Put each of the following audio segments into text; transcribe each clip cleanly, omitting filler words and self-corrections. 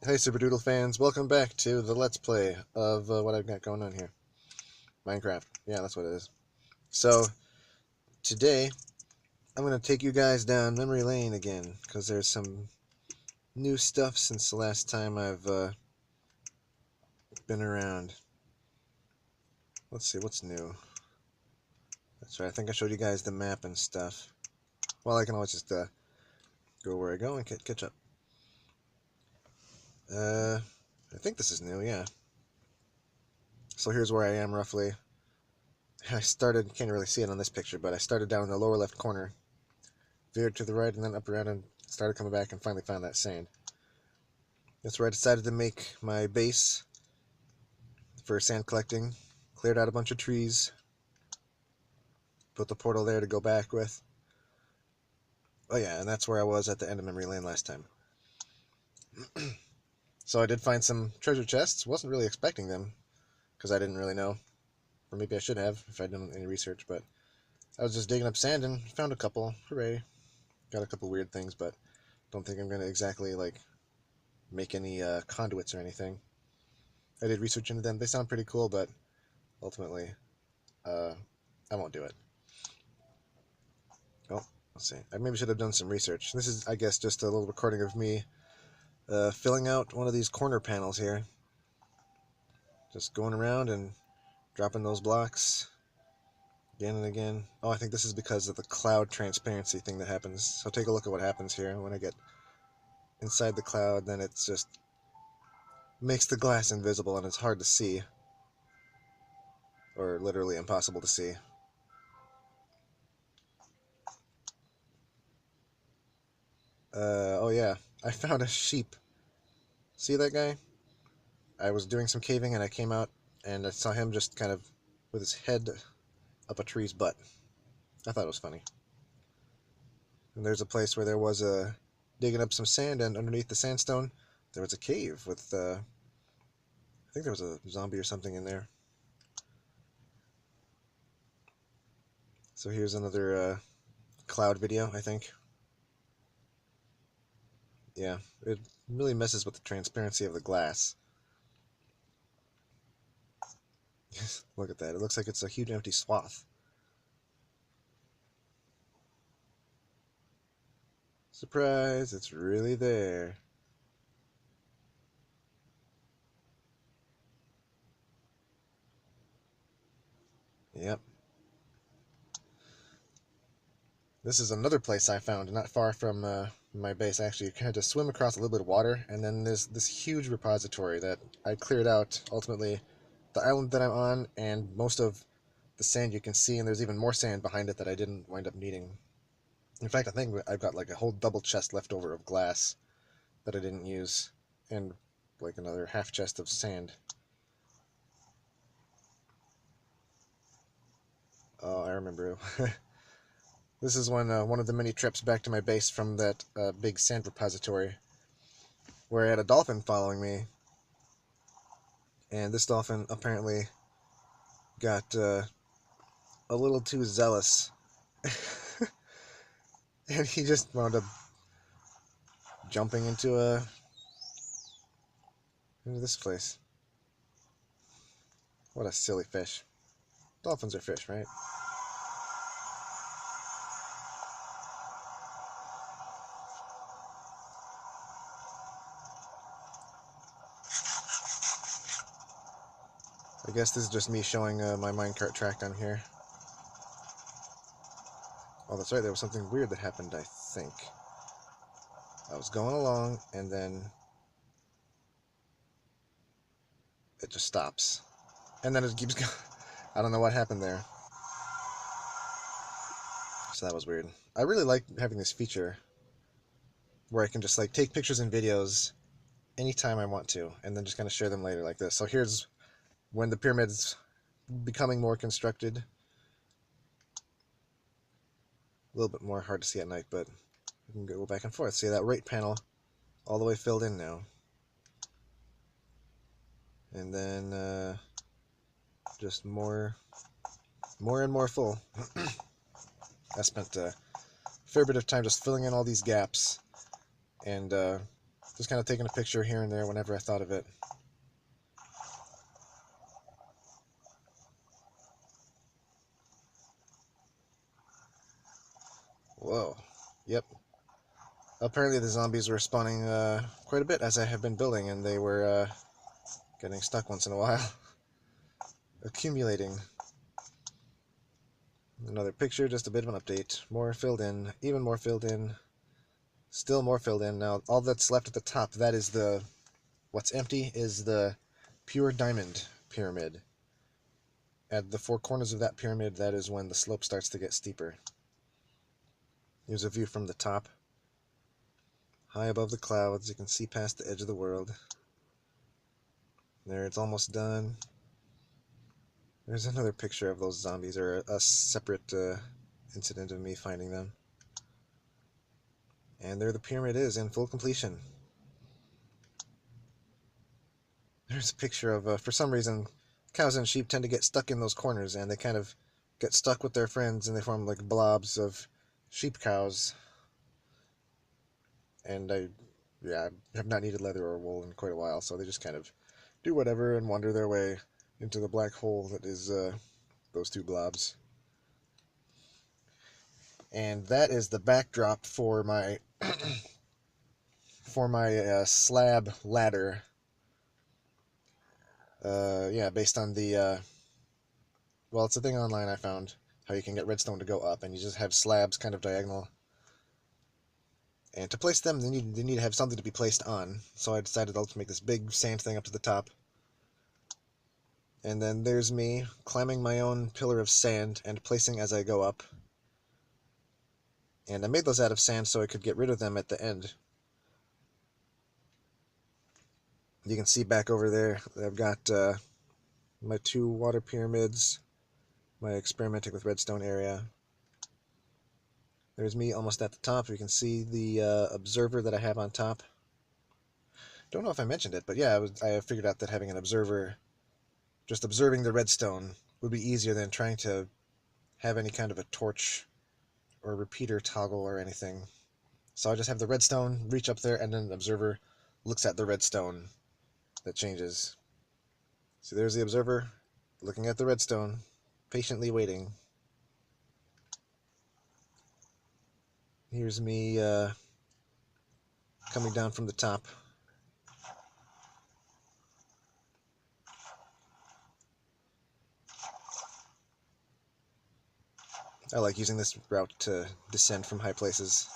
Hey Superdoodle fans, welcome back to the Let's Play of what I've got going on here. Minecraft. Yeah, that's what it is. So, today, I'm going to take you guys down memory lane again, because there's some new stuff since the last time I've been around. Let's see, what's new? That's right, I think I showed you guys the map and stuff. Well, I can always just go where I go and catch up. I think this is new, yeah. So here's where I am, roughly. I started, can't really see it on this picture, but I started down in the lower left corner, veered to the right, and then up around and started coming back and finally found that sand. That's where I decided to make my base for sand collecting. Cleared out a bunch of trees, put the portal there to go back with. Oh yeah, and that's where I was at the end of memory lane last time. So I did find some treasure chests. Wasn't really expecting them, because I didn't really know. Or maybe I should have, if I'd done any research, but I was just digging up sand and found a couple. Hooray. Got a couple weird things, but don't think I'm going to exactly, like, make any conduits or anything. I did research into them. They sound pretty cool, but ultimately, I won't do it. Oh, let's see. I maybe should have done some research. This is, I guess, just a little recording of me filling out one of these corner panels here. Just going around and dropping those blocks again and again. Oh, I think this is because of the cloud transparency thing that happens. So take a look at what happens here. When I get inside the cloud, then it's just makes the glass invisible and it's hard to see. Or literally impossible to see. Oh yeah, I found a sheep. See that guy? I was doing some caving and I came out and I saw him just kind of with his head up a tree's butt. I thought it was funny. And there's a place where there was a digging up some sand, and underneath the sandstone there was a cave with I think there was a zombie or something in there. So here's another cloud video, I think. Yeah, it really messes with the transparency of the glass. Look at that. It looks like it's a huge empty swath. Surprise, it's really there. Yep. This is another place I found not far from my base. I actually had to swim across a little bit of water, and then there's this huge repository that I cleared out, ultimately, the island that I'm on, and most of the sand you can see, and there's even more sand behind it that I didn't wind up needing. In fact, I think I've got like a whole double chest left over of glass that I didn't use, and like another half chest of sand. Oh, I remember. This is one of the many trips back to my base from that big sand repository, where I had a dolphin following me, and this dolphin apparently got a little too zealous, and he just wound up jumping into this place. What a silly fish. Dolphins are fish, right? I guess this is just me showing my minecart track on here. Oh, that's right, there was something weird that happened, I think. I was going along, and then it just stops. And then it keeps going. I don't know what happened there. So that was weird. I really like having this feature where I can just like take pictures and videos anytime I want to, and then just kind of share them later like this. So here's when the pyramid's becoming more constructed. A little bit more hard to see at night, but we can go back and forth. See that right panel all the way filled in now. And then just more and more full. I spent a fair bit of time just filling in all these gaps and Just kind of taking a picture here and there whenever I thought of it. Whoa. Yep. Apparently the zombies were spawning quite a bit as I have been building, and they were getting stuck once in a while. Accumulating. Another picture, just a bit of an update. More filled in, even more filled in, still more filled in. Now all that's left at the top, that is what's empty is the pure diamond pyramid. At the four corners of that pyramid, that is when the slope starts to get steeper. Here's a view from the top. High above the clouds, you can see past the edge of the world. There, it's almost done. There's another picture of those zombies, or a separate incident of me finding them. And there the pyramid is in full completion. There's a picture of, for some reason, cows and sheep tend to get stuck in those corners, and they kind of get stuck with their friends, and they form like blobs of sheep cows. And I have not needed leather or wool in quite a while, so they just kind of do whatever and wander their way into the black hole that is those two blobs. And that is the backdrop for my slab ladder. Yeah, based on the well, it's a thing online I found, how you can get redstone to go up, and you just have slabs kind of diagonal. And to place them, they need to have something to be placed on. So I decided I'll just make this big sand thing up to the top. And then there's me climbing my own pillar of sand and placing as I go up. And I made those out of sand so I could get rid of them at the end. You can see back over there, I've got my two water pyramids, my experimenting with redstone area. There's me almost at the top. You can see the observer that I have on top. Don't know if I mentioned it, but yeah, I figured out that having an observer, just observing the redstone, would be easier than trying to have any kind of a torch or repeater toggle or anything. So I just have the redstone reach up there, and then the observer looks at the redstone that changes. So there's the observer looking at the redstone, patiently waiting. Here's me coming down from the top. I like using this route to descend from high places.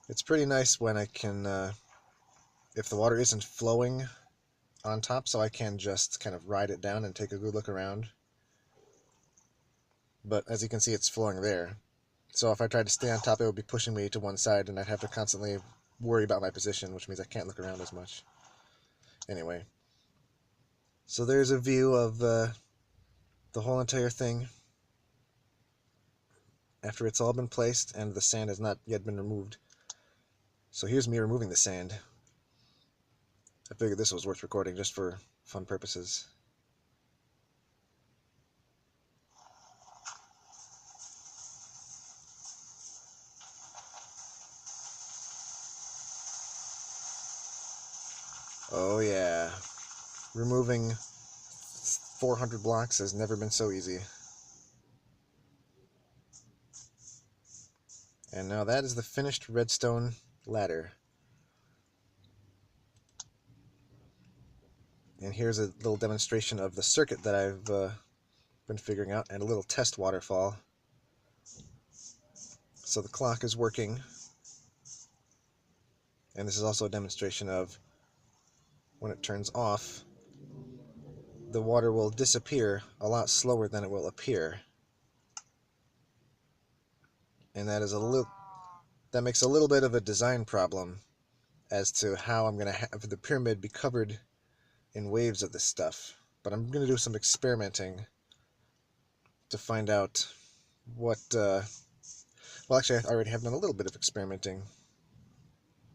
It's pretty nice when I can, if the water isn't flowing on top, so I can just kind of ride it down and take a good look around. But as you can see, it's flowing there. So if I tried to stay on top, it would be pushing me to one side, and I'd have to constantly worry about my position, which means I can't look around as much. Anyway, so there's a view of the whole entire thing after it's all been placed and the sand has not yet been removed. So here's me removing the sand. I figured this was worth recording just for fun purposes. Oh yeah, removing 400 blocks has never been so easy. And now that is the finished redstone ladder. And here's a little demonstration of the circuit that I've been figuring out, and a little test waterfall. So the clock is working, and this is also a demonstration of when it turns off, the water will disappear a lot slower than it will appear. And that makes a little bit of a design problem as to how I'm going to have the pyramid be covered in waves of this stuff. But I'm going to do some experimenting to find out what... well, actually, I already have done a little bit of experimenting.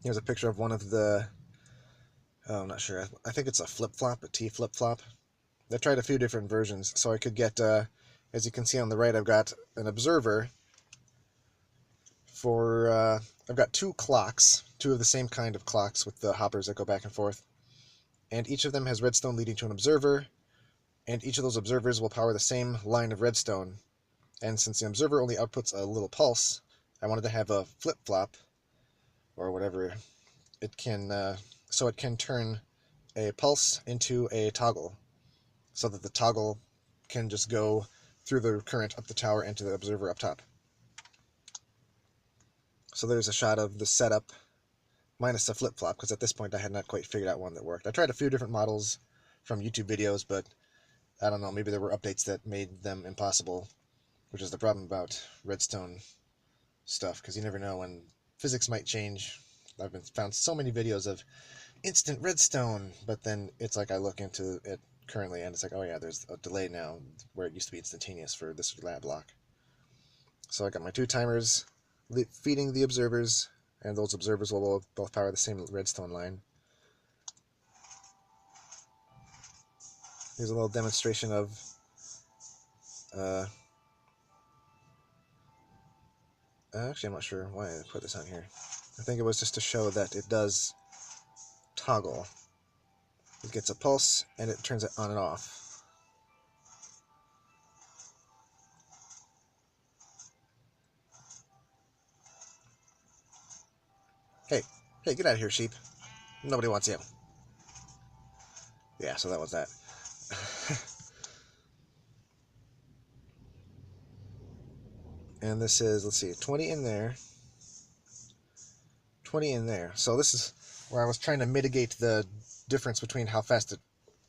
Here's a picture of one of the... Oh, I'm not sure. I think it's a flip-flop, a T flip-flop. I've tried a few different versions, so I could get... as you can see on the right, I've got an observer I've got two clocks, two of the same kind of clocks with the hoppers that go back and forth, and each of them has redstone leading to an observer, and each of those observers will power the same line of redstone. And since the observer only outputs a little pulse, I wanted to have a flip-flop, or whatever it can, so it can turn a pulse into a toggle, so that the toggle can just go through the current up the tower into the observer up top. So there's a shot of the setup minus the flip-flop, because at this point I had not quite figured out one that worked. I tried a few different models from YouTube videos, but I don't know, maybe there were updates that made them impossible, which is the problem about redstone stuff, because you never know when physics might change. I've found so many videos of instant redstone, but then it's like I look into it currently and it's like, oh yeah, there's a delay now where it used to be instantaneous for this lab block. So I got my two timers feeding the observers, and those observers will both power the same redstone line. Here's a little demonstration of actually, I'm not sure why I put this on here. I think it was just to show that it does toggle. It gets a pulse and it turns it on and off. Hey, get out of here, sheep. Nobody wants you. Yeah, so that was that. And this is, let's see, 20 in there, 20 in there. So this is where I was trying to mitigate the difference between how fast it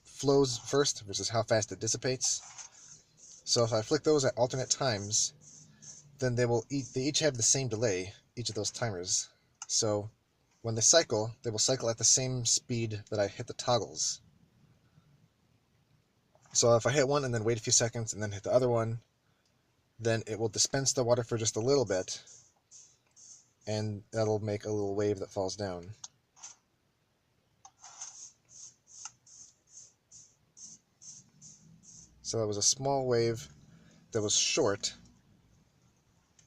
flows first versus how fast it dissipates. So if I flick those at alternate times, then they each have the same delay, each of those timers. So when they will cycle at the same speed that I hit the toggles. So if I hit one and then wait a few seconds and then hit the other one, then it will dispense the water for just a little bit, and that'll make a little wave that falls down. So that was a small wave that was short,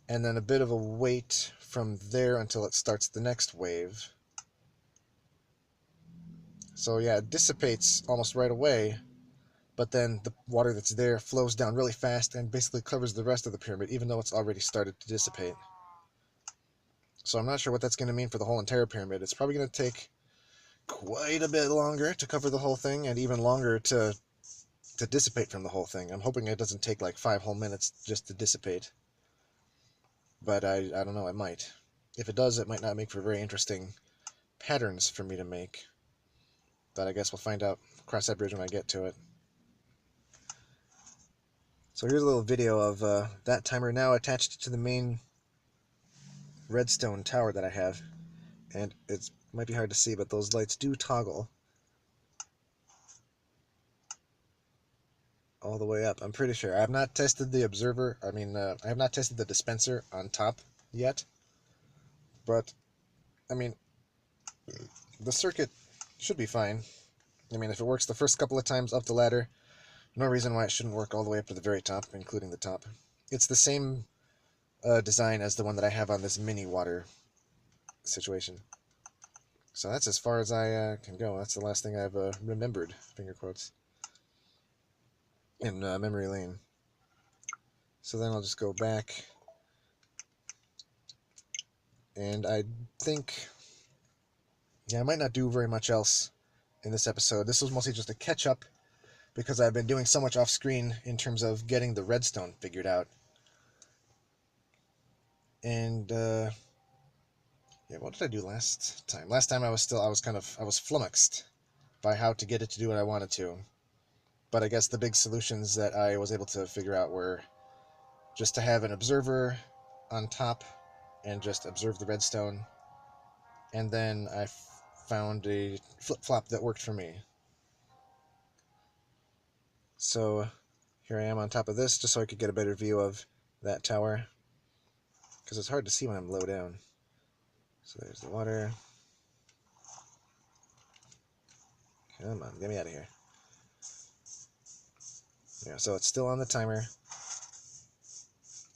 and then a bit of a wait from there until it starts the next wave. So yeah, it dissipates almost right away, but then the water that's there flows down really fast and basically covers the rest of the pyramid, even though it's already started to dissipate. So I'm not sure what that's going to mean for the whole entire pyramid. It's probably going to take quite a bit longer to cover the whole thing, and even longer to dissipate from the whole thing. I'm hoping it doesn't take like 5 whole minutes just to dissipate. But I don't know, it might. If it does, it might not make for very interesting patterns for me to make. But I guess we'll find out, cross that bridge when I get to it. So here's a little video of that timer now attached to the main redstone tower that I have. And it might be hard to see, but those lights do toggle all the way up, I'm pretty sure. I have not tested the observer, I have not tested the dispenser on top yet. But, I mean, the circuit should be fine. I mean, if it works the first couple of times up the ladder, no reason why it shouldn't work all the way up to the very top, including the top. It's the same design as the one that I have on this mini water situation. So that's as far as I can go. That's the last thing I've remembered, finger quotes, in memory lane. So then I'll just go back, and I think, yeah, I might not do very much else in this episode. This was mostly just a catch-up, because I've been doing so much off-screen in terms of getting the redstone figured out. And yeah, what did I do last time? Last time I was flummoxed by how to get it to do what I wanted to. But I guess the big solutions that I was able to figure out were just to have an observer on top and just observe the redstone. And then I found a flip-flop that worked for me. So here I am on top of this, just so I could get a better view of that tower, because it's hard to see when I'm low down. So there's the water. Come on, get me out of here. Yeah, so it's still on the timer.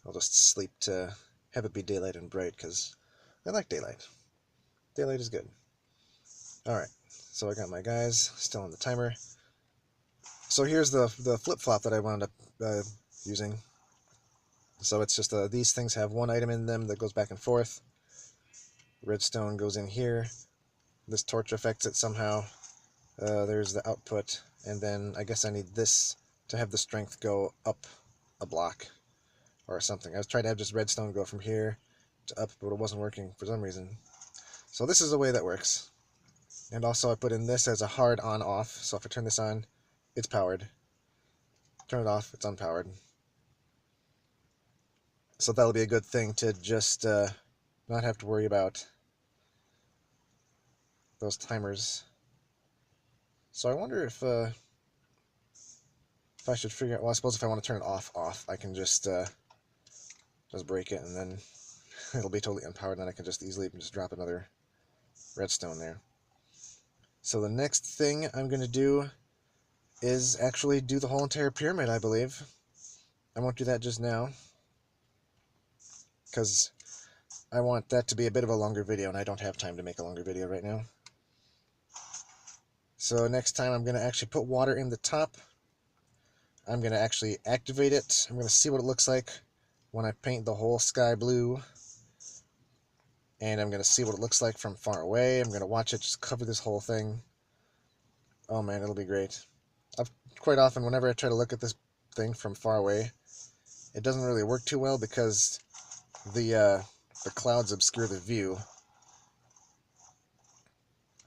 I'll just sleep to have it be daylight and bright, because I like daylight. Daylight is good. Alright, so I got my guys still on the timer. So here's the flip-flop that I wound up using. So it's just these things have one item in them that goes back and forth. Redstone goes in here. This torch affects it somehow. There's the output, and then I guess I need this to have the strength go up a block or something. I was trying to have just redstone go from here to up, but it wasn't working for some reason. So this is the way that works. And also I put in this as a hard on-off, so if I turn this on, it's powered. Turn it off, it's unpowered. So that'll be a good thing to just not have to worry about those timers. So I wonder if I should figure out, well, I suppose if I want to turn it off, I can just break it, and then it'll be totally unpowered, and then I can just easily just drop another redstone there. So the next thing I'm going to do is actually do the whole entire pyramid, I believe. I won't do that just now, because I want that to be a bit of a longer video, and I don't have time to make a longer video right now. So next time I'm going to actually put water in the top. I'm going to actually activate it. I'm going to see what it looks like when I paint the whole sky blue. And I'm going to see what it looks like from far away. I'm going to watch it just cover this whole thing. Oh man, it'll be great. Quite often, whenever I try to look at this thing from far away, it doesn't really work too well because the clouds obscure the view,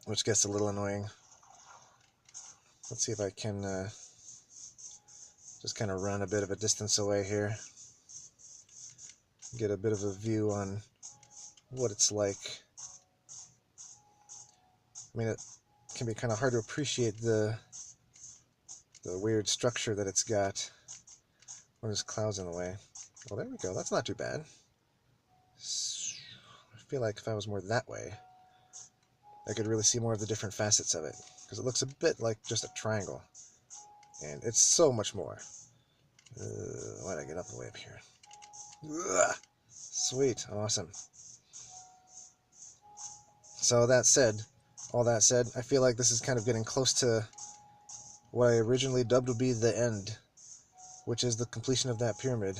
which gets a little annoying. Let's see if I can just kind of run a bit of a distance away here. Get a bit of a view on what it's like. I mean, it can be kind of hard to appreciate the weird structure that it's got when there's clouds in the way. Well, there we go. That's not too bad. I feel like if I was more that way, I could really see more of the different facets of it, because it looks a bit like just a triangle, and it's so much more. Why did I get up the way up here? Ugh. Sweet, awesome. So that said, all that said, I feel like this is kind of getting close to what I originally dubbed would be the end, which is the completion of that pyramid.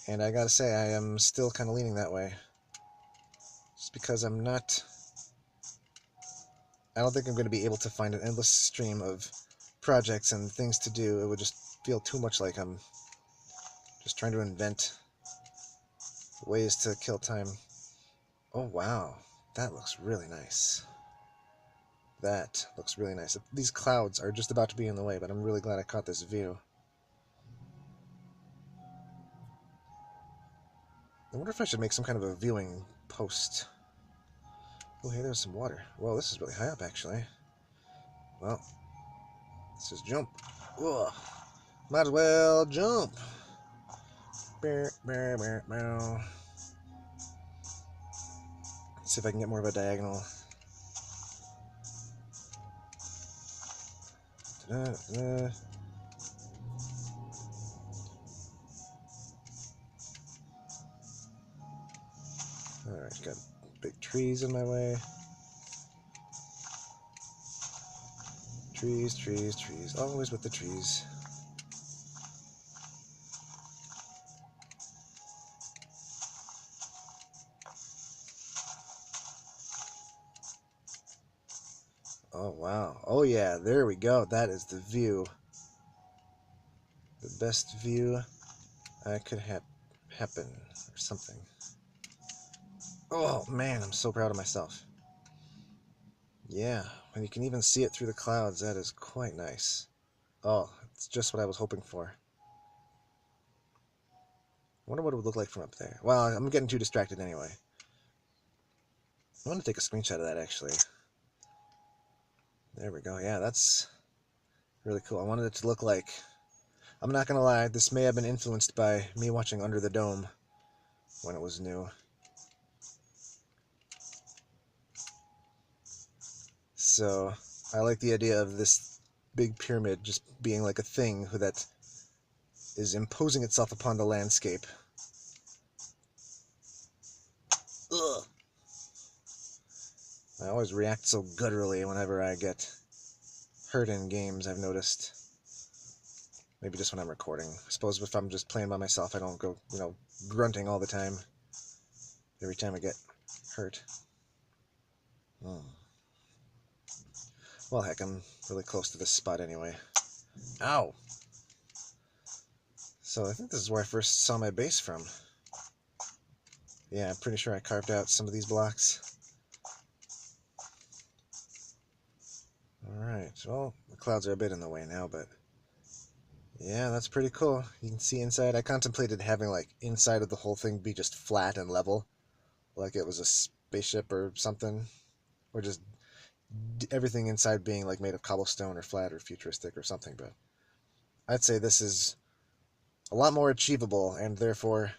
And I gotta say, I am still kind of leaning that way. Just because I don't think I'm going to be able to find an endless stream of projects and things to do. It would just feel too much like I'm just trying to invent ways to kill time. Oh wow, that looks really nice. That looks really nice. These clouds are just about to be in the way, but I'm really glad I caught this view. I wonder if I should make some kind of a viewing post. Oh, hey, there's some water. Whoa, this is really high up, actually. Well, let's just jump. Ugh. Might as well jump. Let's see if I can get more of a diagonal. Alright, got big trees in my way. Trees, trees, trees. Always with the trees. Oh, wow. Oh, yeah, there we go. That is the view. The best view I could happen, or something. Oh, man, I'm so proud of myself. Yeah, when you can even see it through the clouds, that is quite nice. Oh, it's just what I was hoping for. I wonder what it would look like from up there. Well, I'm getting too distracted anyway. I want to take a screenshot of that, actually. There we go. Yeah, that's really cool. I wanted it to look like... I'm not going to lie, this may have been influenced by me watching Under the Dome when it was new. So, I like the idea of this big pyramid just being like a thing that is imposing itself upon the landscape. I always react so gutturally whenever I get hurt in games, I've noticed. Maybe just when I'm recording. I suppose if I'm just playing by myself, I don't go, grunting all the time every time I get hurt. Well, heck, I'm really close to this spot anyway. Ow! So I think this is where I first saw my base from. Yeah, I'm pretty sure I carved out some of these blocks. Alright, well, the clouds are a bit in the way now, but yeah, that's pretty cool. You can see inside. I contemplated having, like, inside of the whole thing be just flat and level, like it was a spaceship or something, or just everything inside being, like, made of cobblestone or flat or futuristic or something, but I'd say this is a lot more achievable and therefore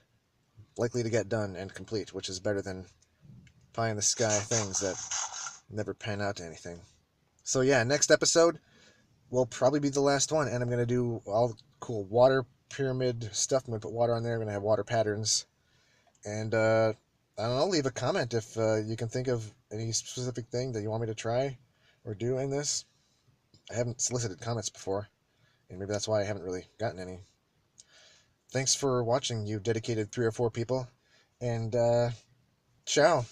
likely to get done and complete, which is better than pie-in-the-sky things that never pan out to anything. So yeah, next episode will probably be the last one, and I'm going to do all the cool water pyramid stuff. I'm going to put water on there. I'm going to have water patterns. And I don't know, leave a comment if you can think of any specific thing that you want me to try or do in this. I haven't solicited comments before, and maybe that's why I haven't really gotten any. Thanks for watching, you dedicated 3 or 4 people, and ciao.